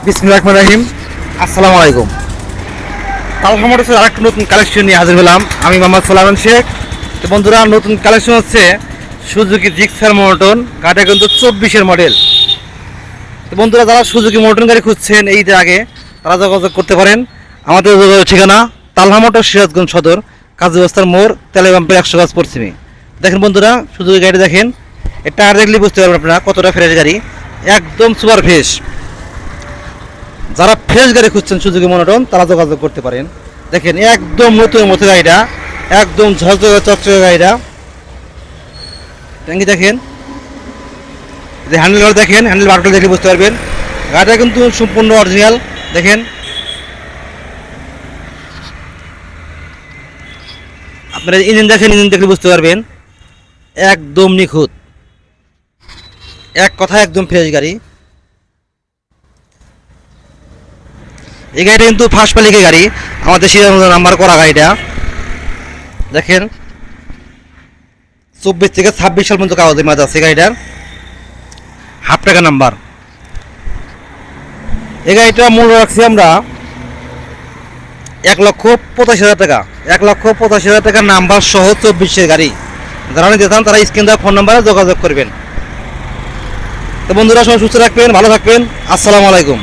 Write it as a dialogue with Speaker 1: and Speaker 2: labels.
Speaker 1: বিসমিল্লাহির রহমানির রহিম। আসসালামু আলাইকুম। তালহা মোটরসের আরেকটা নতুন কালেকশন নিয়ে হাজির হলাম। আমি মোহাম্মদ সোলায়মান শেখ। তো বন্ধুরা, নতুন কালেকশন হচ্ছে সুজুকি জিক্সার মোটরন। গাড়িটা কিন্তু 24-এর মডেল। তো বন্ধুরা, যারা সুজুকি মোটরন গাড়ি খুঁজছেন এই যে আগে, তারা যোগাযোগ করতে পারেন। আমাদের যোগাযোগের ঠিকানা তালহা মোটর, সিরাজগঞ্জ সদর, কাজী বস্তার মোড়, তেলে পাম্পের 100 গজ পশ্চিমে। দেখেন বন্ধুরা, সুজুকি গাড়ি দেখেন, এটা আর দেখলে বুঝতে পারবেন আপনারা কতটা ফ্রেশ গাড়ি, একদম সুপার ফ্রেশ। যারা ফ্রেশ গাড়ি খুঁজছেন সুজুকি মোটরন, তারা যোগাযোগ করতে পারেন। দেখেন একদম নতুন মতো গাড়িটা, একদম ঝকঝকে চকচকে গাড়িটা। ট্যাঙ্কি দেখেন, যে হ্যান্ডেল দেখেন, হ্যান্ডেল বারটা দেখলে বুঝতে পারবেন গাড়িটা কিন্তু সম্পূর্ণ অরিজিনাল। দেখেন আপনারা ইঞ্জিন দেখেন, ইঞ্জিন দেখলে বুঝতে পারবেন একদম নিখুঁত, এক কথা একদম ফ্রেশ গাড়ি। এই গাড়িটা কিন্তু ফার্স্ট মালিকের গাড়ি, আমাদের সিরাজগঞ্জ নাম্বার করা গাড়িটা। দেখেন 24 থেকে 26 সাল পর্যন্ত কাগজের মাঝে আছে গাড়িটার, হাফ টাকা নাম্বার। এই গাড়িটা মূল্য রাখছি আমরা 1,85,000 টাকা। 1,85,000 টাকা নাম্বার সহ 24-এর গাড়ি। যারা নিতে চান তারা স্ক্রিন দেওয়া ফোন নাম্বারে যোগাযোগ করবেন। তো বন্ধুরা, সবাই সুস্থ থাকবেন, ভালো থাকবেন। আসসালামু আলাইকুম।